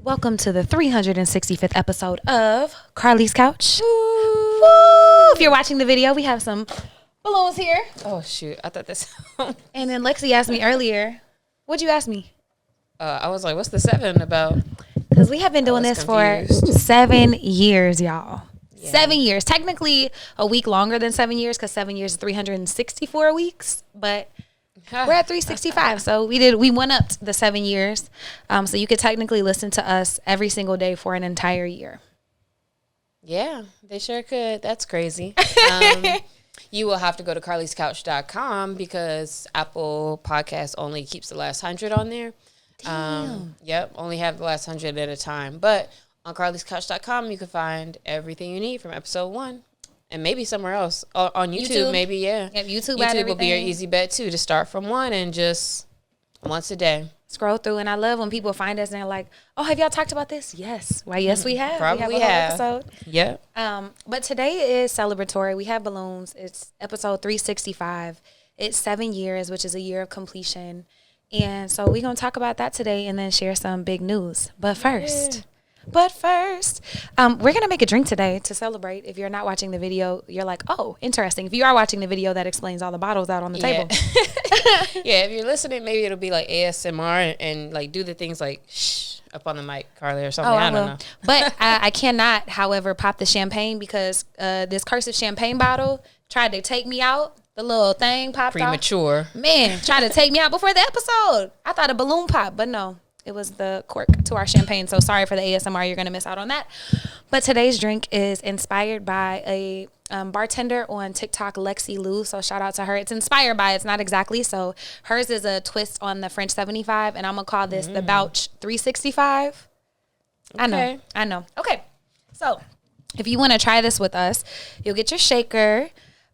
Welcome to the 365th episode of Carlie's Couch. Woo! If you're watching the video, we have some balloons here. Oh, shoot. I thought this. And then Lexi asked me earlier, what'd you ask me? I was like, what's the 7 about? Because we have been doing this confused. for 7 years, y'all. Yeah. 7 years. Technically a week longer than 7 years because 7 years is 364 weeks. But we're at 365. So we went up the 7 years. So you could technically listen to us every single day for an entire year. Yeah, they sure could. That's crazy. You will have to go to carliescouch.com because Apple Podcasts only keeps the last 100 on there. Yep, only have the last 100 at a time. But on carliescouch.com, you can find everything you need from episode 1. And maybe somewhere else. On YouTube, maybe, yeah. Yep, YouTube will be your easy bet, too, to start from 1 and just once a day. Scroll through, and I love when people find us and they're like, oh, have y'all talked about this? Yes. Why, yes, we have. Probably we have. A whole episode. Yep. But today is celebratory. We have balloons. It's episode 365. It's 7 years, which is a year of completion. And so we're going to talk about that today and then share some big news. But first, we're going to make a drink today to celebrate. If you're not watching the video, you're like, oh, interesting. If you are watching the video, that explains all the bottles out on the table. Yeah, if you're listening, maybe it'll be like ASMR and like do the things like shh up on the mic, Carlie, or something. I don't know. But I cannot, however, pop the champagne because this cursive champagne bottle tried to take me out. The little thing popped Premature. off. Man, tried to take me out before the episode. I thought a balloon popped, but no. It was the cork to our champagne. So sorry for the ASMR. You're going to miss out on that. But today's drink is inspired by a bartender on TikTok, Lexi Lou. So shout out to her. It's inspired by, it's not exactly. So hers is a twist on the French 75. And I'm going to call this the Bouch 365. Okay. I know. Okay. So if you want to try this with us, you'll get your shaker.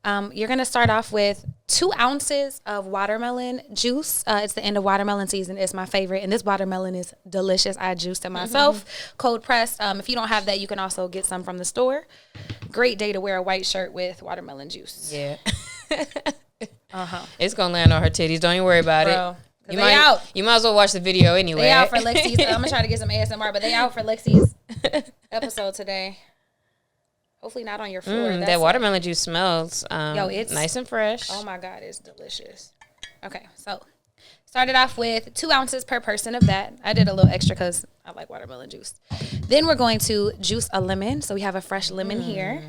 You're going to start off with 2 ounces of watermelon juice. It's the end of watermelon season. It's my favorite. And this watermelon is delicious. I juiced it myself, cold pressed. If you don't have that, you can also get some from the store. Great day to wear a white shirt with watermelon juice. Yeah. It's going to land on her titties. Don't even worry about it. You might as well watch the video anyway. They out for Lexi's. I'm going to try to get some ASMR, but they out for Lexi's episode today. Hopefully not on your floor. That watermelon juice smells it's nice and fresh. Oh, my God. It's delicious. Okay. So, started off with 2 ounces per person of that. I did a little extra because I like watermelon juice. Then we're going to juice a lemon. So, we have a fresh lemon here.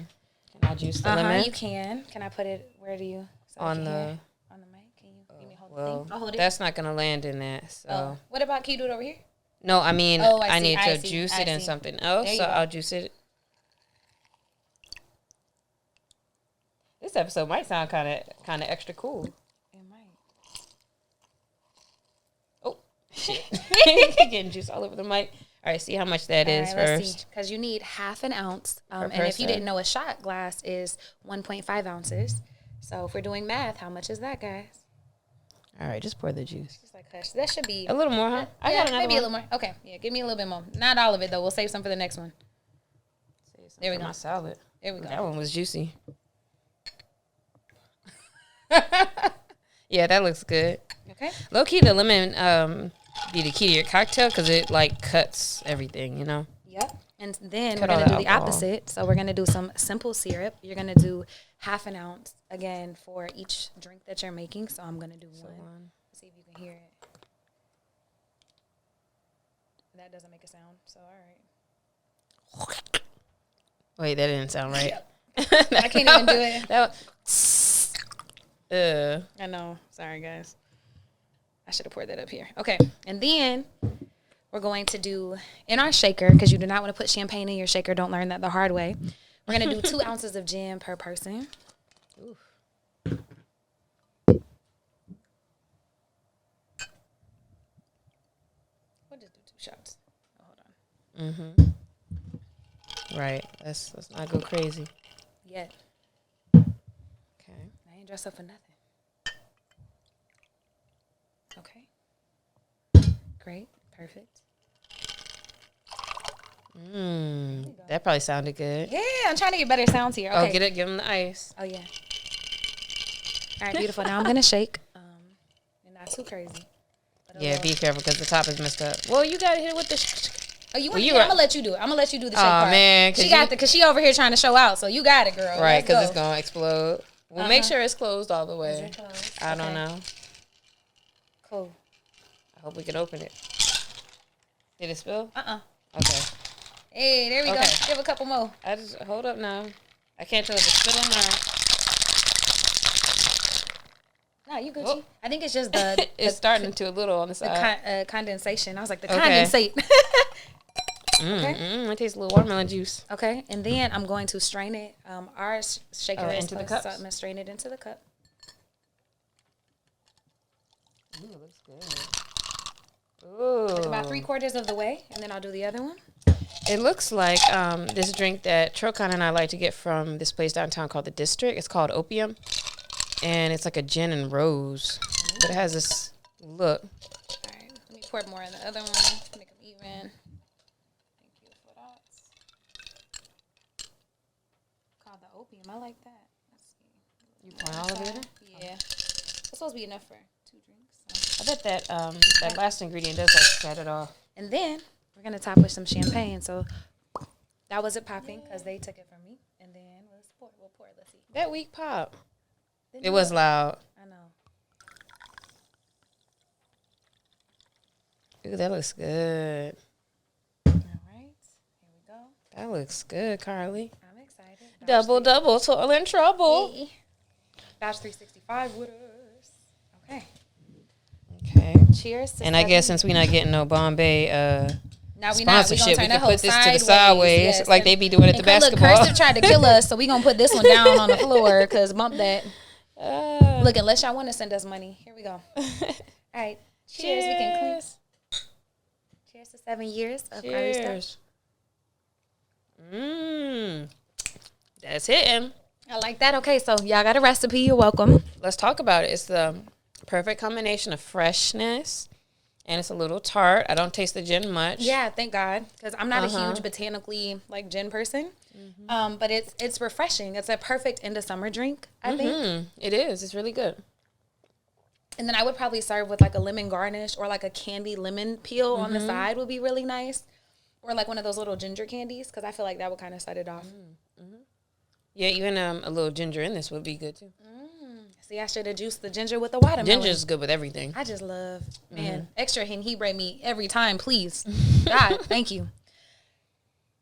Can I juice the lemon? You can. Can I put it, where do you? So on the mic? Can you give me a hold the thing? I'll hold it. That's not going to land in that. So. What about, can you do it over here? No, I mean, I need to see. juice it in something else. So, I'll juice it. This episode might sound kind of extra cool. It might. Oh, shit. Getting juice all over the mic. All right, see how much that is first. Because you need half an ounce. And if you didn't know, a shot glass is 1.5 ounces. So if we're doing math, how much is that, guys? All right, just pour the juice. Just like hush. That should be a little more, huh? I got another maybe one. A little more. Okay, yeah, give me a little bit more. Not all of it, though. We'll save some for the next one. There we go. My salad. There we go. That one was juicy. Yeah, that looks good. Okay. Low key, the lemon be the key to your cocktail because it like cuts everything, you know. Yep. And then we're gonna do the opposite. So we're gonna do some simple syrup. You're gonna do half an ounce again for each drink that you're making. So I'm gonna do one. Let's see if you can hear it. That doesn't make a sound. So all right. Wait, that didn't sound right. Yep. I can't even do it. I know. Sorry, guys. I should have poured that up here. Okay. And then we're going to do in our shaker, because you do not want to put champagne in your shaker. Don't learn that the hard way. We're going to do 2 ounces of gin per person. Ooh. We'll just do 2 shots. Oh, hold on. Right. Let's not go crazy. Yet. Okay. I ain't dressed up for nothing. Okay. Great. Perfect. That probably sounded good. Yeah, I'm trying to get better sounds here. Okay. Oh, give them the ice. Oh, yeah. All right, beautiful. Now I'm going to shake. And not too crazy. Yeah, be careful because the top is messed up. Well, you got to hit it with the Oh, you want to? I'm gonna let you do it. I'm gonna let you do the shake part. Oh man, because she over here trying to show out. So you got it, girl. Right, because it's gonna explode. We'll make sure it's closed all the way. Is it closed? I don't know. Cool. I hope we can open it. Did it spill? Okay. Hey, there we go. Give a couple more. I just hold up now. I can't tell if it's spilling now. No, you Gucci. Oh. I think it's just the. It's starting to a little on the side. The condensation. I was like the condensate. Okay. It tastes a little watermelon juice. Okay, and then I'm going to strain it. Our shaker into the cup. So I'm gonna strain it into the cup. Ooh, it looks good. Ooh. Like about 3/4 of the way, and then I'll do the other one. It looks like this drink that Trokan and I like to get from this place downtown called The District. It's called Opium, and it's like a gin and rose, but it has this look. All right, let me pour more in the other one. Make them even. Called the Opium. I like that. Let's see. You pour all of it in? Yeah. It's supposed to be enough for 2 drinks. So. I bet that that last ingredient does like set it off. And then we're gonna top with some champagne. So that wasn't popping because they took it from me. And then let's pour. We'll pour. Let's see. That weak pop. It was loud. I know. Ooh, that looks good. All right. Here we go. That looks good, Carlie. I'm excited. Double, toil and trouble. Hey. Bouch 365 with us. Okay. Okay. Cheers. To and I guess since we're not getting no Bombay now sponsorship, we can put this sideways. to the sideways, yes, like they be doing at the basketball. Look, Cursive tried to kill us, so we gonna put this one down on the floor because bump that. Look, unless y'all want to send us money, here we go. All right, cheers. We can clink. Cheers to 7 years of Carlie's Couch. That's hitting. I like that. Okay, so y'all got a recipe. You're welcome. Let's talk about it. It's the perfect combination of freshness, and it's a little tart. I don't taste the gin much. Yeah, thank God, because I'm not a huge botanically like gin person. But it's refreshing. It's a perfect end of summer drink, I think. It is. It's really good. And then I would probably serve with like a lemon garnish or like a candy lemon peel on the side would be really nice. Or like one of those little ginger candies because I feel like that would kind of set it off. Yeah, even a little ginger in this would be good too. See, I should have juiced the ginger with the watermelon. Ginger's good with everything. I just love, man, extra jengibre me every time, please. God, thank you.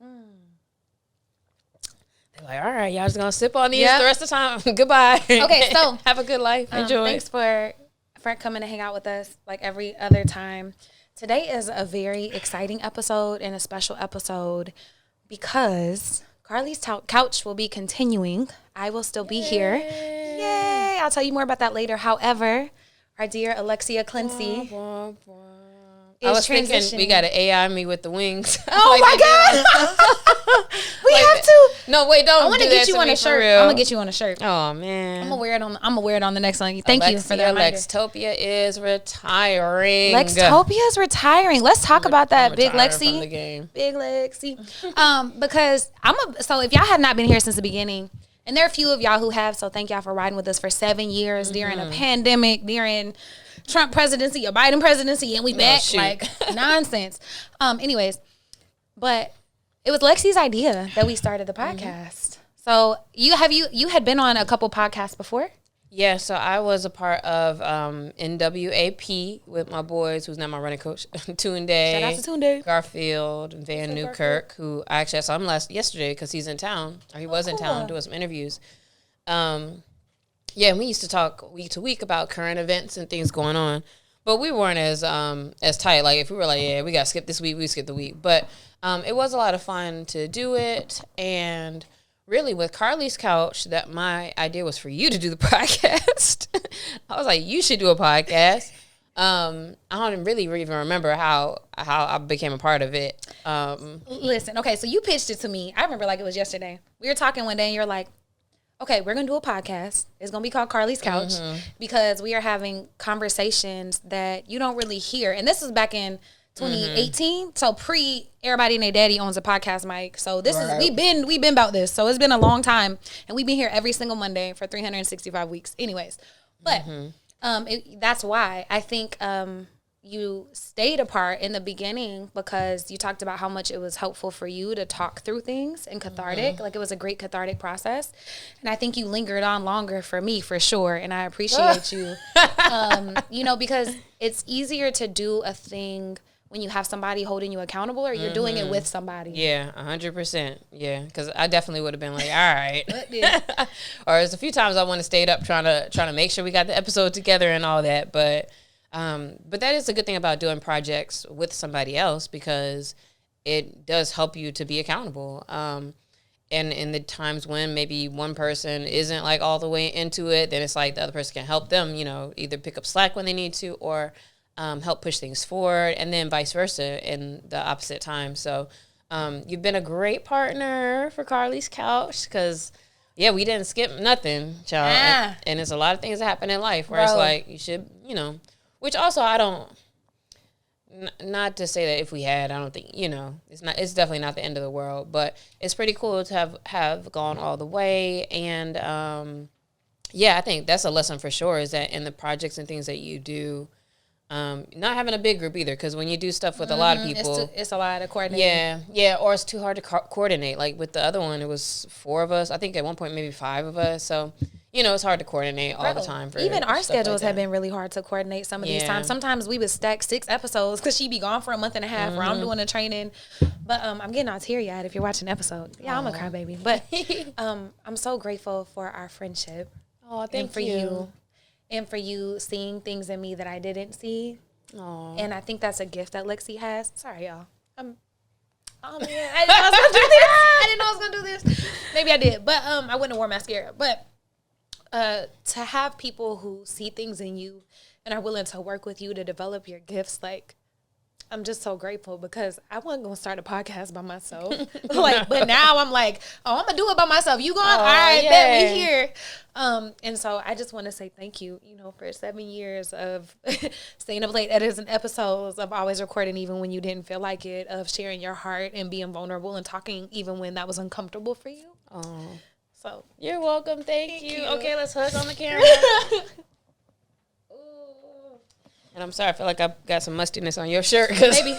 They're like, all right, y'all just going to sip on these the rest of the time. Goodbye. Okay, so. Have a good life. Enjoy. Thanks for coming to hang out with us like every other time. Today is a very exciting episode and a special episode because Carlie's Couch will be continuing. I will still be here. Yay! I'll tell you more about that later. However, our dear Alexia Clancy I was thinking we got to AI me with the wings. Oh my God! We have to. No, wait, don't. I want to get you on a shirt. I'm gonna get you on a shirt. Oh man, I'm gonna wear it on the next one. Thank you for that reminder. Lextopia is retiring. Lextopia is retiring. Let's talk about that, Big Lexi. From the game. Big Lexi. Because so if y'all have not been here since the beginning, and there are a few of y'all who have, so thank y'all for riding with us for 7 years during a pandemic, during Trump presidency or Biden presidency, and we back like nonsense. Anyways, but it was Lexi's idea that we started the podcast. So you had been on a couple podcasts before? Yeah, so I was a part of NWAP with my boys, who's now my running coach, Tunde. Shout out to Tunde. Garfield, and Van Newkirk, who I actually saw him yesterday because he's in town, or he was in town doing some interviews. Yeah, we used to talk week to week about current events and things going on, but we weren't as tight. Like if we were like, yeah, we got to skip this week, we skip the week. But it was a lot of fun to do it, and really with Carlie's Couch, that my idea was for you to do the podcast. I was like, you should do a podcast. I don't really even remember how I became a part of it. Listen, okay, so you pitched it to me. I remember like it was yesterday. We were talking one day, and you're like, okay, we're going to do a podcast. It's going to be called Carlie's Couch because we are having conversations that you don't really hear. And this is back in 2018. So everybody and their daddy owns a podcast mic. So this is, we've been about this. So it's been a long time, and we've been here every single Monday for 365 weeks anyways. But that's why I think you stayed apart in the beginning because you talked about how much it was helpful for you to talk through things and cathartic. Like, it was a great cathartic process. And I think you lingered on longer for me, for sure. And I appreciate you, because it's easier to do a thing when you have somebody holding you accountable, or you're doing it with somebody. Yeah, 100%. Yeah, because I definitely would have been like, all right. Or there's a few times I want to stayed up trying to make sure we got the episode together and all that. But that is a good thing about doing projects with somebody else, because it does help you to be accountable. And in the times when maybe one person isn't like all the way into it, then it's like the other person can help them, either pick up slack when they need to, or help push things forward, and then vice versa in the opposite time. So you've been a great partner for Carlie's Couch, because we didn't skip nothing, child. And it's a lot of things that happen in life where it's like you should, which also I don't, not to say that if we had, I don't think, it's definitely not the end of the world, but it's pretty cool to have gone all the way. And I think that's a lesson for sure, is that in the projects and things that you do, not having a big group either, because when you do stuff with a lot of people, it's a lot of coordinating. Yeah, or it's too hard to coordinate. Like with the other one, it was 4 of us. I think at one point maybe 5 of us. So it's hard to coordinate all the time. Even our schedules have been really hard to coordinate some of these times. Sometimes we would stack 6 episodes because she'd be gone for a month and a half, or I'm doing a training. But I'm getting all teary-eyed if you're watching the episode. Yeah, I'm a crybaby. But I'm so grateful for our friendship. Oh, thank you. And for you seeing things in me that I didn't see. Aww. And I think that's a gift that Lexi has. Sorry, y'all. Oh, man. I didn't know I was going to do this. I didn't know I was going to do this. Maybe I did. But I wouldn't have worn mascara. But to have people who see things in you and are willing to work with you to develop your gifts, like, I'm just so grateful, because I wasn't going to start a podcast by myself. But now I'm like, I'm going to do it by myself. You going? All right, bet we here. And so I just want to say thank you, for 7 years of staying up late editing episodes, of always recording even when you didn't feel like it, of sharing your heart and being vulnerable and talking even when that was uncomfortable for you. Oh, so you're welcome. Thank you. Okay, let's hug on the camera. And I'm sorry, I feel like I've got some mustiness on your shirt. Maybe.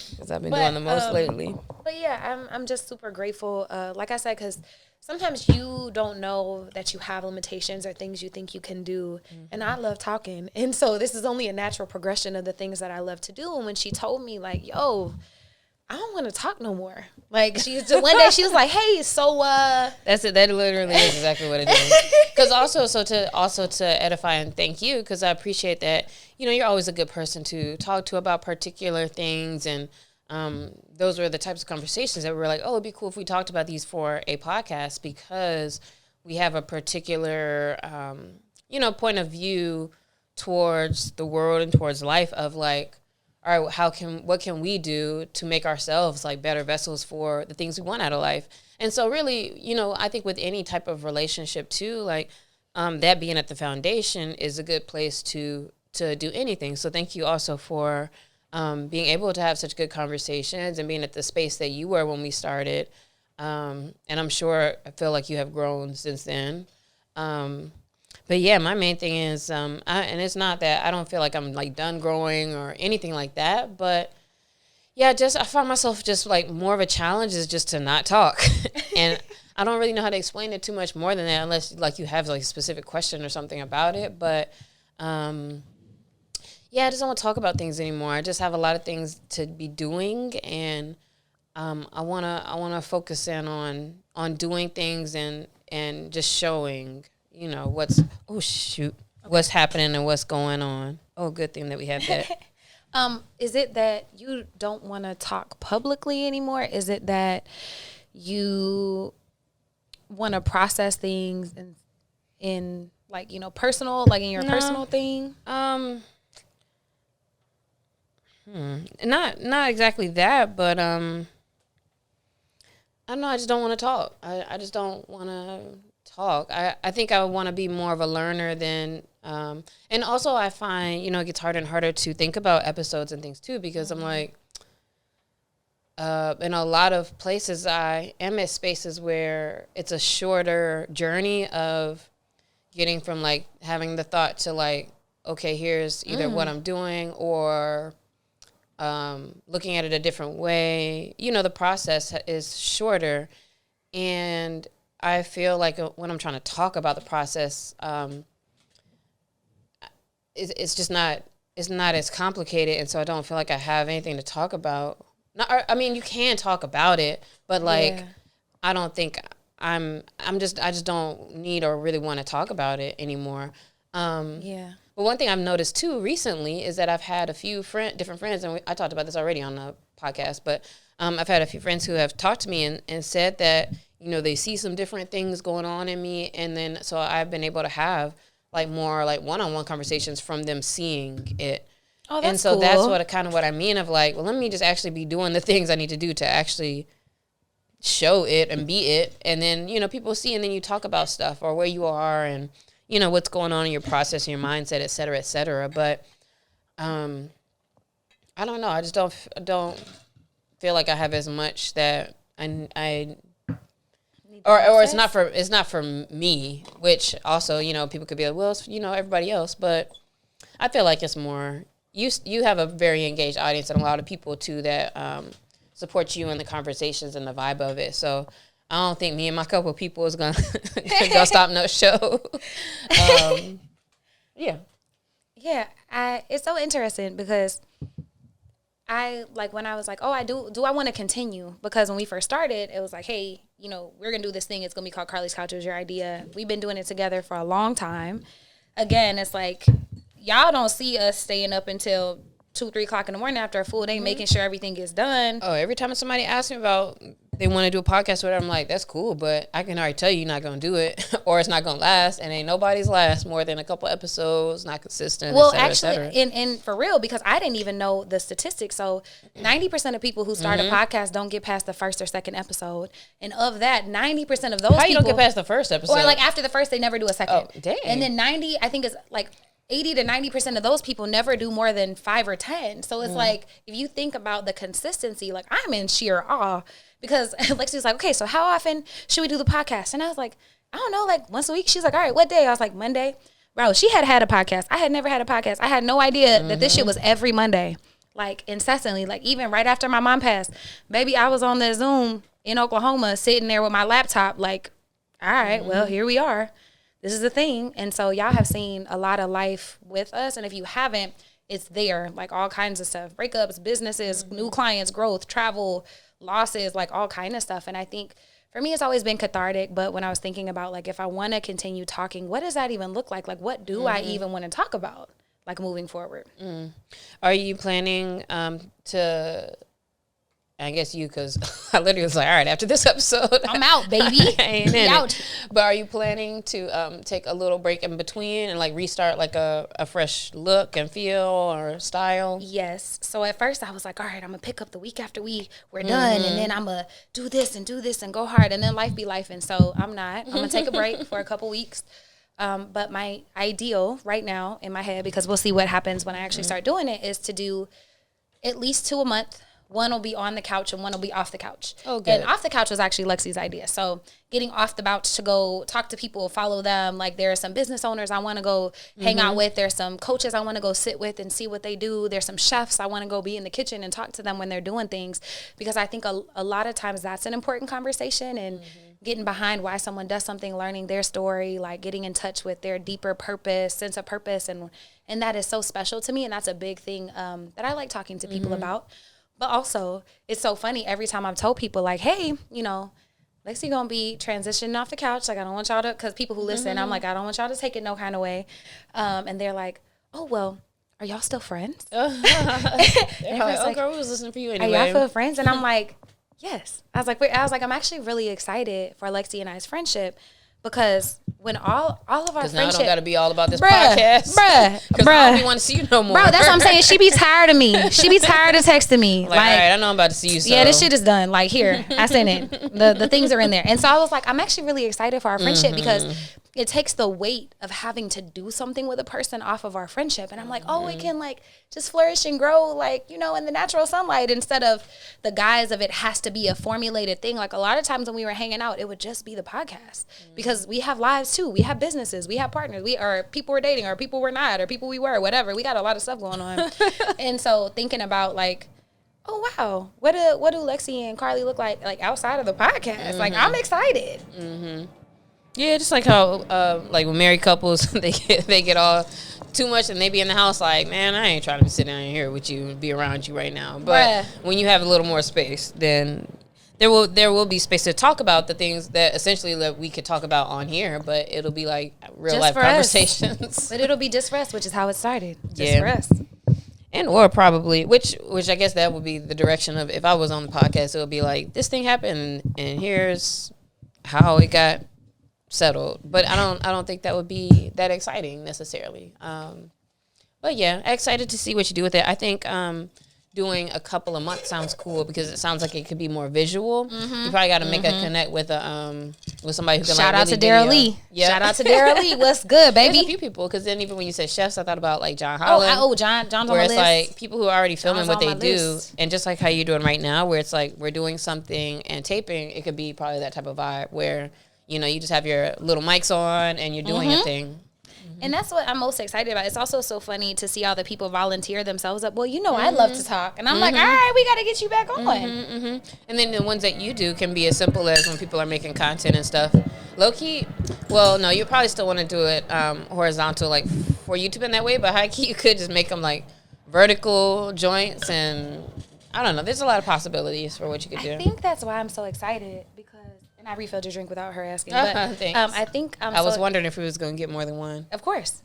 Because I've been doing the most lately. But yeah, I'm just super grateful. Like I said, because sometimes you don't know that you have limitations or things you think you can do. Mm-hmm. And I love talking. And so this is only a natural progression of the things that I love to do. And when she told me, like, yo, I don't want to talk no more. Like, one day she was like, hey, so that's it. That literally is exactly what it is. Because also to edify and thank you, because I appreciate that, you're always a good person to talk to about particular things. And those were the types of conversations that we were like, oh, it'd be cool if we talked about these for a podcast, because we have a particular, point of view towards the world and towards life of like, all right, what can we do to make ourselves like better vessels for the things we want out of life? And so really, I think with any type of relationship too, like that being at the foundation is a good place to do anything. So thank you also for being able to have such good conversations and being at the space that you were when we started. And I feel like you have grown since then. But yeah, my main thing is, and it's not that I don't feel like I'm like done growing or anything like that, but yeah, I find myself just like more of a challenge is just to not talk. And I don't really know how to explain it too much more than that, unless like you have like a specific question or something about it. But I just don't want to talk about things anymore. I just have a lot of things to be doing, and I wanna focus in on doing things and just showing, what's happening and what's going on. Oh, good thing that we have that. Is it that you don't want to talk publicly anymore? Is it that you want to process things in like, personal, like in your personal thing? Not exactly that, but I don't know. I just don't want to talk. I just don't want to talk. I think I want to be more of a learner than, and also I find, it gets harder and harder to think about episodes and things too, because I'm like, in a lot of places I am at spaces where it's a shorter journey of getting from like having the thought to like okay, here's either what I'm doing or looking at it a different way. You know, the process is shorter. And I feel like when I'm trying to talk about the process, it's just not, it's not as complicated. And so I don't feel like I have anything to talk about. I mean, you can talk about it, but like, I don't think I just don't need or really want to talk about it anymore. But one thing I've noticed too recently is that I've had a few different friends, and I talked about this already on the podcast, but I've had a few friends who have talked to me and said that, you know, they see some different things going on in me. And then, so I've been able to have like more like one-on-one conversations from them seeing it. Oh, that's and so cool. that's what I mean of like, well, let me just actually be doing the things I need to do to actually show it and be it. And then, you know, people see, and then you talk about stuff or where you are and, you know, what's going on in your process and your mindset, et cetera, et cetera. But I don't know. I just don't feel like I have as much that I or it's not for me, which also, you know, people could be like, well, it's, you know, everybody else. But I feel like it's more, you have a very engaged audience and a lot of people too that support you in the conversations and the vibe of it. So I don't think me and my couple of people is gonna stop no show. Yeah, it's so interesting because I like when I was like, oh, do I want to continue? Because when we first started, it was like, hey, you know, we're gonna do this thing. It's gonna be called Carlie's Couch. It was your idea. We've been doing it together for a long time. Again, it's like y'all don't see us staying up until 2-3 o'clock in the morning after a full day, making sure everything gets done. Oh, every time somebody asks me about they want to do a podcast or whatever, I'm like, that's cool, but I can already tell you you're not going to do it or it's not going to last, and ain't nobody's last more than a couple episodes, not consistent, well, et cetera, actually, and for real, because I didn't even know the statistics. So 90% of people who start a podcast don't get past the first or second episode. And of that, 90% of those How people... you don't get past the first episode? Or like after the first, they never do a second. Oh, dang. And then 90, I think it's like 80 to 90% of those people never do more than 5 or 10. So it's like, if you think about the consistency, like I'm in sheer awe because Lexi's like, okay, so how often should we do the podcast? And I was like, I don't know, like once a week. She's like, all right, what day? I was like, Monday. Bro, she had a podcast. I had never had a podcast. I had no idea that this shit was every Monday, like incessantly, like even right after my mom passed. Baby, I was on the Zoom in Oklahoma sitting there with my laptop like, all right, well, here we are. This is the thing. And so y'all have seen a lot of life with us. And if you haven't, it's there, like all kinds of stuff, breakups, businesses, new clients, growth, travel, losses, like all kind of stuff. And I think for me, it's always been cathartic. But when I was thinking about like, if I want to continue talking, what does that even look like? Like, what do I even want to talk about? Like moving forward. Are you planning to... I guess you, because I literally was like, all right, after this episode, I'm out, baby. I ain't in out. it. But are you planning to take a little break in between and like restart like a fresh look and feel or style? Yes. So at first I was like, all right, I'm going to pick up the week after we're done. And then I'm going to do this and go hard. And then life be life. And so I'm not. I'm going to take a break for a couple weeks. But my ideal right now in my head, because we'll see what happens when I actually start doing it, is to do at least 2 a month. One will be on the couch and one will be off the couch. Oh, good. And off the couch was actually Lexi's idea. So getting off the couch to go talk to people, follow them. Like there are some business owners I want to go hang out with. There's some coaches I want to go sit with and see what they do. There's some chefs I want to go be in the kitchen and talk to them when they're doing things. Because I think a lot of times that's an important conversation, and getting behind why someone does something, learning their story, like getting in touch with their deeper purpose, sense of purpose. And that is so special to me. And that's a big thing that I like talking to people about. But also, it's so funny every time I've told people, like, hey, you know, Lexi gonna be transitioning off the couch. Like, I don't want y'all to, because people who listen, I'm like, I don't want y'all to take it no kind of way. And they're like, oh, well, are y'all still friends? Like, oh, girl, we was listening for you anyway. Are y'all still friends? And I'm like, yes. I was like, I'm actually really excited for Lexi and I's friendship. Because when all of our friendship... now I don't got to be all about this podcast. Because I don't want to see you no more. Bro, that's what I'm saying. She be tired of me. She be tired of texting me. Like, all right, I know I'm about to see you, so. Yeah, this shit is done. Like, here, I sent it. The things are in there. And so I was like, I'm actually really excited for our friendship because it takes the weight of having to do something with a person off of our friendship. And I'm like, oh, it can like just flourish and grow like, you know, in the natural sunlight instead of the guise of it has to be a formulated thing. Like a lot of times when we were hanging out, it would just be the podcast because we have lives too. We have businesses, we have partners, we are people we're dating or people we're not or people we were, whatever. We got a lot of stuff going on. And so thinking about like, oh wow, what do Lexi and Carlie look like outside of the podcast? Like I'm excited. Yeah, just like how like with married couples they get all too much and they be in the house like, man, I ain't trying to be sitting down here with you and be around you right now. But when you have a little more space, then there will be space to talk about the things that essentially that we could talk about on here, but it'll be like real life conversations. But it'll be just for us, which is how it started. Just for us. And or probably which I guess that would be the direction of if I was on the podcast, it would be like this thing happened and here's how it got settled. But I don't think that would be that exciting necessarily. But yeah, excited to see what you do with it. I think doing a couple of months sounds cool because it sounds like it could be more visual. You probably got to make a connect with somebody who can shout like out to Daryl Lee. Yeah. Shout out to Daryl Lee. What's good, baby? There's a few people because then even when you said chefs, I thought about like John Holland. John's on where my it's list. like people who are already filming John's what they on my do, list. and just like how you're doing right now, where it's like we're doing something and taping, it could be probably that type of vibe where you know you just have your little mics on and you're doing your thing. And that's what I'm most excited about. It's also so funny to see all the people volunteer themselves up. Well, you know, I love to talk. And I'm like, all right, we got to get you back on. And then the ones that you do can be as simple as when people are making content and stuff. Low-key, well, no, you probably still want to do it horizontal, like for YouTube in that way. But high-key, you could just make them like vertical joints. And I don't know. There's a lot of possibilities for what you could do. I think that's why I'm so excited because... And I refilled your drink without her asking. But I think I was wondering if we was going to get more than one. Of course.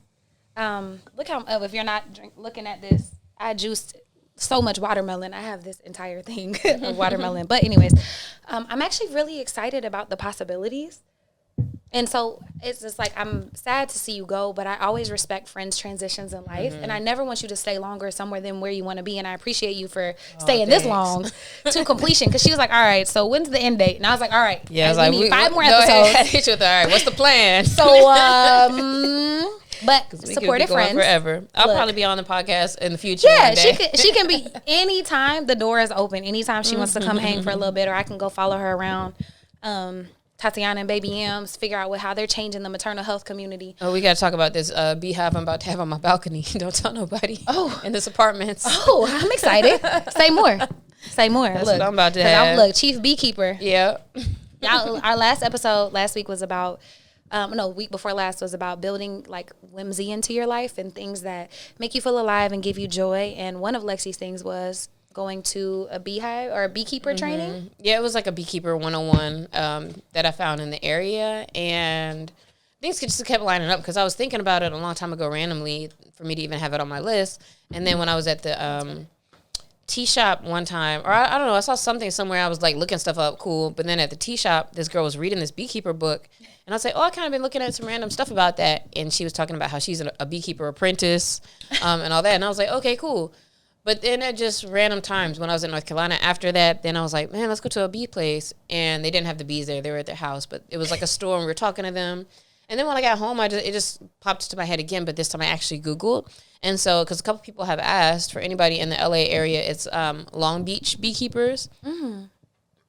Look how if you're not looking at this, I juiced so much watermelon. I have this entire thing of watermelon. But anyways, I'm actually really excited about the possibilities. And so it's just like I'm sad to see you go, but I always respect friends' transitions in life. And I never want you to stay longer somewhere than where you want to be. And I appreciate you for staying this long to completion. Because she was like, all right, so when's the end date? And I was like, all right. Yeah, I was like, we need 5 more episodes. All right, what's the plan? So, but supportive friends. Forever. I'll probably be on the podcast in the future. Yeah, she can be anytime. The door is open. Anytime she wants to come hang for a little bit, or I can go follow her around. Tatiana and Baby M's, figure out how they're changing the maternal health community. Oh, we got to talk about this beehive I'm about to have on my balcony. Don't tell nobody. Oh, in this apartment. Oh, I'm excited. Say more. Say more. That's look, what I'm about to have. Look, chief beekeeper. Yeah. Y'all, our last episode last week was about, week before last was about building like whimsy into your life and things that make you feel alive and give you joy. And one of Lexi's things was going to a beehive or a beekeeper training. Yeah, it was like a beekeeper 101 that I found in the area, and things just kept lining up because I was thinking about it a long time ago randomly for me to even have it on my list. And then when I was at the tea shop one time, or I don't know, I saw something somewhere, I was like looking stuff up, cool, but then at the tea shop this girl was reading this beekeeper book, and I was like, oh, I kind of been looking at some random stuff about that, and she was talking about how she's a beekeeper apprentice and all that, and I was like, okay, cool. But then at just random times when I was in North Carolina after that, then I was like, man, let's go to a bee place. And they didn't have the bees there. They were at their house. But it was like a store and we were talking to them. And then when I got home, it just popped into my head again. But this time I actually Googled. And so, because a couple people have asked, for anybody in the LA area, it's Long Beach Beekeepers.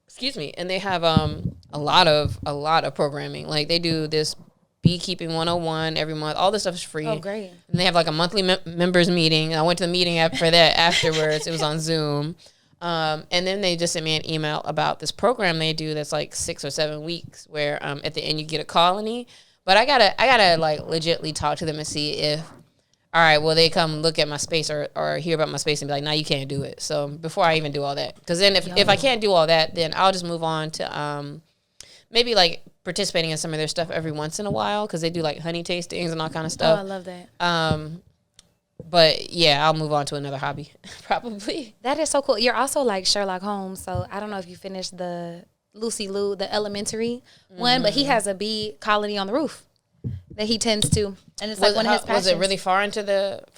Excuse me. And they have a lot of programming. Like they do this Beekeeping 101 every month. All this stuff is free. Oh, great. And they have like a monthly members meeting. I went to the meeting for that afterwards. It was on Zoom. And then they just sent me an email about this program they do that's like 6 or 7 weeks where at the end you get a colony. But I gotta like legitly talk to them and see if, all right, will they come look at my space or hear about my space and be like, nah, you can't do it. So before I even do all that, because then if I can't do all that, then I'll just move on to maybe like participating in some of their stuff every once in a while because they do like honey tastings and all kind of stuff. Oh, I love that. But yeah, I'll move on to another hobby probably. That is so cool. You're also like Sherlock Holmes, so I don't know if you finished the Lucy Liu, the elementary one, but he has a bee colony on the roof that he tends to, and it's like one of his passions. Was it really far into it?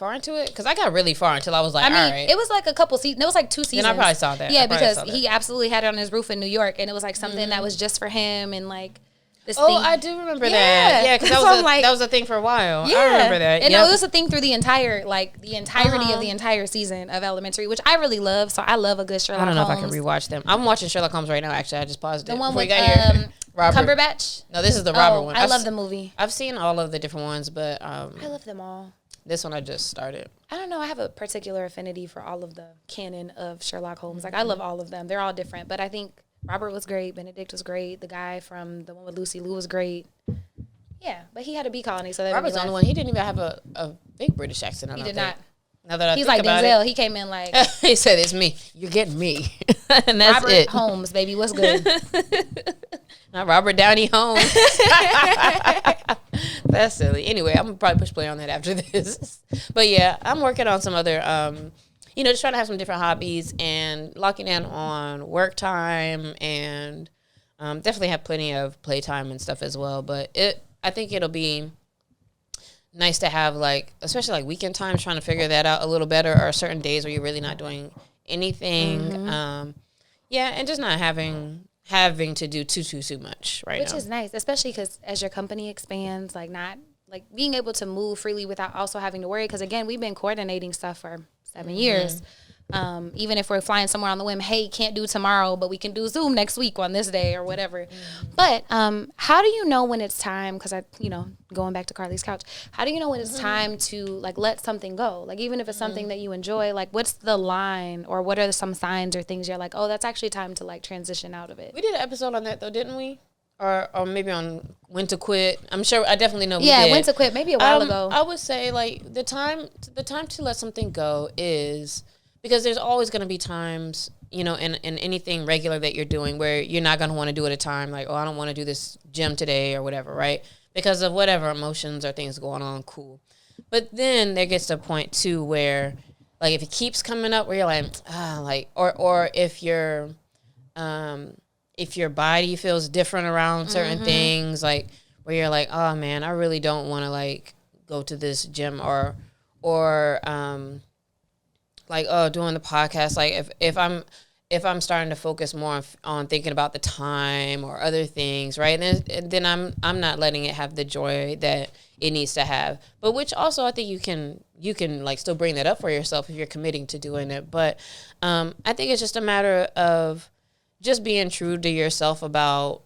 Because I got really far until I was like, all right. It was like a couple seasons. It was like 2 seasons. Then I probably saw that. Yeah, because he absolutely had it on his roof in New York, and it was like something that was just for him, and like. I do remember that. Yeah, because that was a thing for a while. Yeah. I remember that. And it was a thing through the entirety of the entire season of Elementary, which I really love. So I love a good Sherlock Holmes. I don't know if I can rewatch them. I'm watching Sherlock Holmes right now, actually. I just paused it. The one with Cumberbatch? No, this is the Robert one. I love the movie. I've seen all of the different ones, but... I love them all. This one I just started. I don't know. I have a particular affinity for all of the canon of Sherlock Holmes. Like, I love all of them. They're all different. But I think Robert was great. Benedict was great. The guy from the one with Lucy Liu was great. Yeah, but he had a bee colony, so that Robert's the only one. He didn't even have a big British accent. He did not. Now that He's like Denzel. He came in like he said, "It's me. You're getting me," and that's Robert it. Holmes, baby, what's good? Not Robert Downey Holmes. That's silly. Anyway, I'm gonna probably push play on that after this. But yeah, I'm working on some other, just trying to have some different hobbies and locking in on work time and definitely have plenty of playtime and stuff as well. But I think it'll be nice to have especially weekend times, trying to figure that out a little better, or certain days where you're really not doing anything. Mm-hmm. And just not having to do too much now. Which is nice, especially because as your company expands, being able to move freely without also having to worry. Because again, we've been coordinating stuff for 7 years. Even if we're flying somewhere on the whim, hey, can't do tomorrow, but we can do Zoom next week on this day or whatever. But how do you know when it's time? Because going back to Carlie's couch, how do you know when it's time to let something go? Even if it's something that you enjoy, what's the line, or what are some signs or things you're like, oh, that's actually time to transition out of it? We did an episode on that though, didn't we? Or maybe on when to quit. I'm sure I definitely know we did. When to quit, maybe a while ago. I would say the time to let something go is, because there's always going to be times, in anything regular that you're doing where you're not going to want to do it at a time. I don't want to do this gym today or whatever, right? Because of whatever emotions or things going on, cool. But then there gets to a point too where, if it keeps coming up where you're or if your body feels different around certain things, where you're oh man, I really don't want to go to this gym or doing the podcast, if I'm starting to focus more on thinking about the time or other things, right? And then I'm not letting it have the joy that it needs to have. But which also I think you can still bring that up for yourself if you're committing to doing it. But I think it's just a matter of just being true to yourself about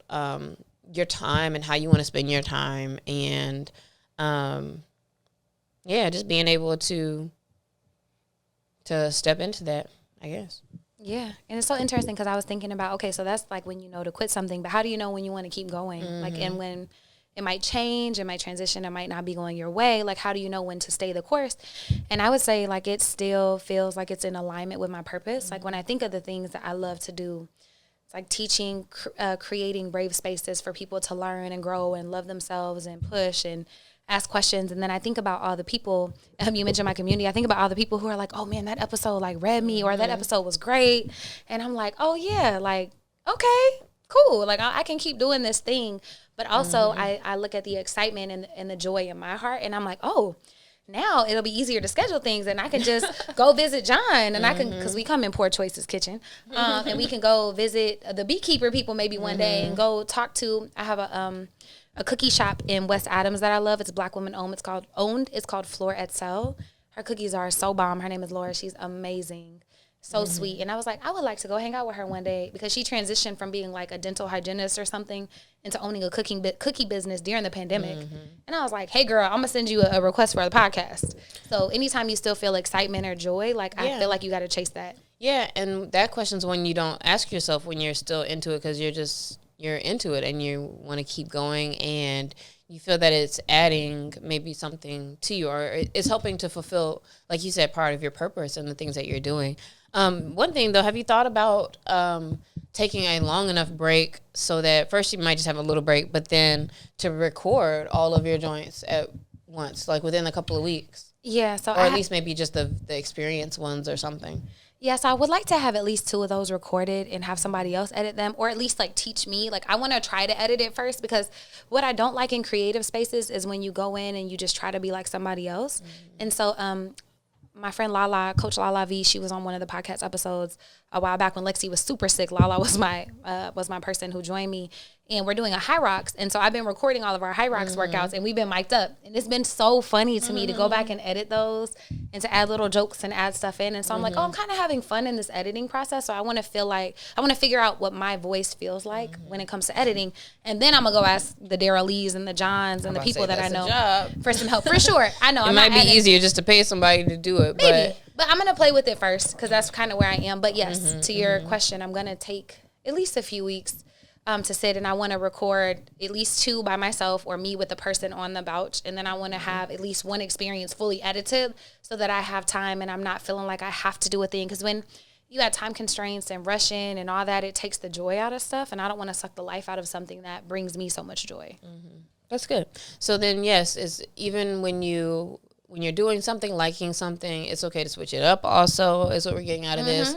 your time and how you want to spend your time, and just being able to step into that, I guess. Yeah. And it's so interesting because I was thinking about, okay, so that's when you know to quit something, but how do you know when you want to keep going? And when it might change, it might transition, it might not be going your way. How do you know when to stay the course? And I would say it still feels like it's in alignment with my purpose. When I think of the things that I love to do, it's teaching, creating brave spaces for people to learn and grow and love themselves and push and ask questions. And then I think about all the people, you mentioned my community, I think about all the people who are oh man, that episode read me, or that episode was great. And I'm oh yeah, okay, cool. I can keep doing this thing. But also I look at the excitement and the joy in my heart, and I'm oh, now it'll be easier to schedule things, and I can just go visit John, and I can, because we come in Poor Choices Kitchen, and we can go visit the beekeeper people maybe one day and go talk to, I have a cookie shop in West Adams that I love. It's Black woman owned. It's called Fleur et Sel. Her cookies are so bomb. Her name is Laura. She's amazing. So sweet. And I was I would like to go hang out with her one day, because she transitioned from being a dental hygienist or something into owning a cookie business during the pandemic. And I was hey girl, I'm gonna send you a request for the podcast. So anytime you still feel excitement or joy, I feel like you got to chase that. Yeah. And that question's one you don't ask yourself when you're still into it, because you're into it and you want to keep going, and you feel that it's adding maybe something to you, or it's helping to fulfill, like you said, part of your purpose and the things that you're doing. One thing though, have you thought about taking a long enough break so that first you might just have a little break, but then to record all of your joints at once, within a couple of weeks? Yeah. So or at least maybe just the experience ones or something. Yeah, so I would like to have at least 2 of those recorded and have somebody else edit them, or at least teach me. I want to try to edit it first, because what I don't like in creative spaces is when you go in and you just try to be like somebody else. And so my friend Lala, Coach Lala V, she was on one of the podcast episodes a while back when Lexi was super sick. Lala was my person who joined me, and we're doing a high rocks. And so I've been recording all of our high rocks workouts, and we've been mic'd up. And it's been so funny to me to go back and edit those and to add little jokes and add stuff in. And so I'm like, I'm kind of having fun in this editing process. So I want to figure out what my voice feels like when it comes to editing. And then I'm going to go ask the Daryl Lees and the Johns and the people that I know for some help. For sure. I know. It might be easier just to pay somebody to do it. Maybe. But I'm going to play with it first because that's kind of where I am. But yes, to your question, I'm going to take at least a few weeks to sit, and I want to record at least 2 by myself or me with the person on the Bouch. And then I want to have at least 1 experience fully edited so that I have time and I'm not feeling like I have to do a thing. Because when you got time constraints and rushing and all that, it takes the joy out of stuff. And I don't want to suck the life out of something that brings me so much joy. That's good. So then, yes, is even when you're doing something, liking something, it's okay to switch it up also, is what we're getting out of this.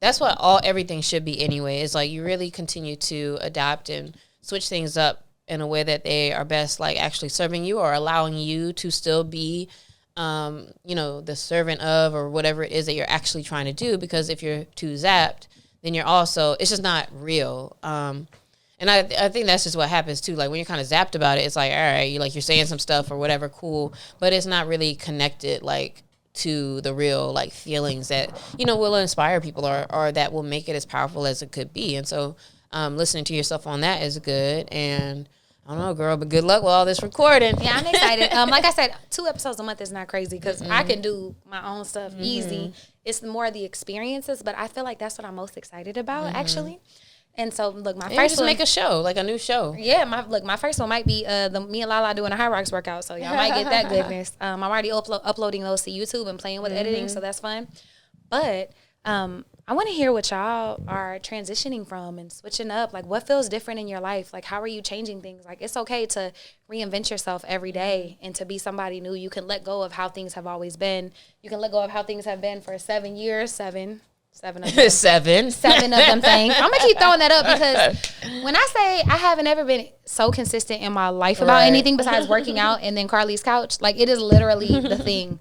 That's what everything should be anyway. Is like you really continue to adapt and switch things up in a way that they are best, like actually serving you or allowing you to still be, the servant of or whatever it is that you're actually trying to do. Because if you're too zapped, then it's just not real. And I think that's just what happens too. Like when you're kind of zapped about it, it's like, all right, you're saying some stuff or whatever, cool, but it's not really connected like to the real like feelings that will inspire people or that will make it as powerful as it could be. And so listening to yourself on that is good. And I don't know, girl, but good luck with all this recording. Yeah, I'm excited. Like I said, 2 episodes a month is not crazy because I can do my own stuff easy. It's more the experiences, but I feel like that's what I'm most excited about actually. And so, look, my first one, make a show, like a new show. Yeah, my first one might be me and Lala doing a high rocks workout. So y'all might get that goodness. I'm already uploading those to YouTube and playing with editing, so that's fun. But I want to hear what y'all are transitioning from and switching up. Like, what feels different in your life? Like, how are you changing things? Like, it's okay to reinvent yourself every day and to be somebody new. You can let go of how things have always been. You can let go of how things have been for 7 years, seven of them. Seven of them things. I'm going to keep throwing that up because when I say I haven't ever been so consistent in my life about anything besides working out and then Carlie's couch, like it is literally the thing.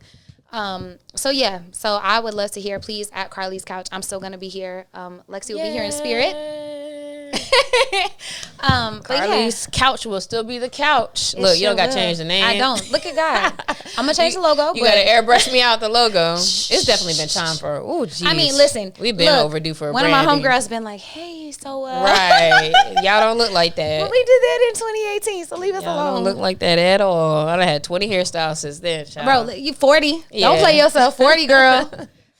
So I would love to hear, please, at Carlie's couch. I'm still going to be here. Lexi will be here in spirit. Carlie's couch will still be the couch. Look, you don't got to change the name. I don't. Look at God. I'm going to change the logo. You got to airbrush me out the logo. It's definitely been time for, I mean, listen. We've been overdue for a one branding. Of my homegirls been like, hey, so. Right. Y'all don't look like that. But we did that in 2018, so leave us Y'all alone. don't look like that at all. I done had 20 hairstyles since then, child. Bro, you 40. Yeah. Don't play yourself. 40, girl.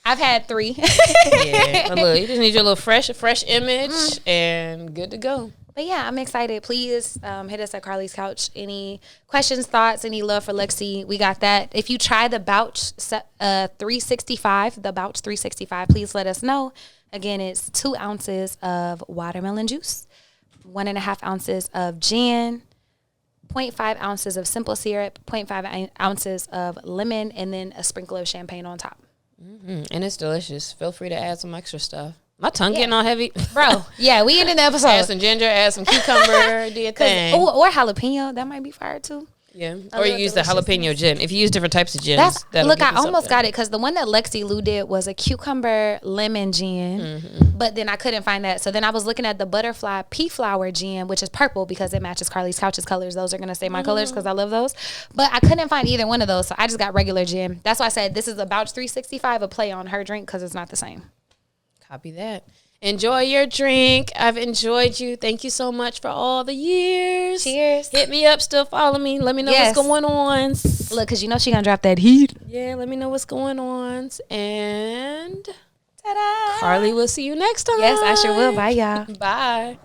I've had 3. Yeah. But look, you just need your little fresh image and good to go. But yeah, I'm excited. Please hit us at Carlie's couch. Any questions, thoughts, any love for Lexi, we got that. If you try the Bouch 365, the Bouch 365, please let us know. Again, it's 2 ounces of watermelon juice, 1.5 ounces of gin, 0.5 ounces of simple syrup, 0.5 ounces of lemon, and then a sprinkle of champagne on top. And it's delicious. Feel free to add some extra stuff. My tongue getting all heavy. Bro, yeah, we ended the episode. Add some ginger, add some cucumber, do your thing. Or jalapeno. That might be fire too. Yeah. Or you use the jalapeno gin. If you use different types of gins. Look, I almost got it because the one that Lexi Lou did was a cucumber lemon gin. But then I couldn't find that. So then I was looking at the butterfly pea flower gin, which is purple because it matches Carlie's couch's colors. Those are going to stay my colors because I love those. But I couldn't find either one of those. So I just got regular gin. That's why I said this is a Bouch 365, a play on her drink because it's not the same. Copy that. Enjoy your drink. I've enjoyed you. Thank you so much for all the years. Cheers. Hit me up. Still follow me. Let me know what's going on. Look, because you know she going to drop that heat. Yeah, let me know what's going on. And ta-da! Carlie, we'll see you next time. Yes, I sure will. Bye, y'all. Bye.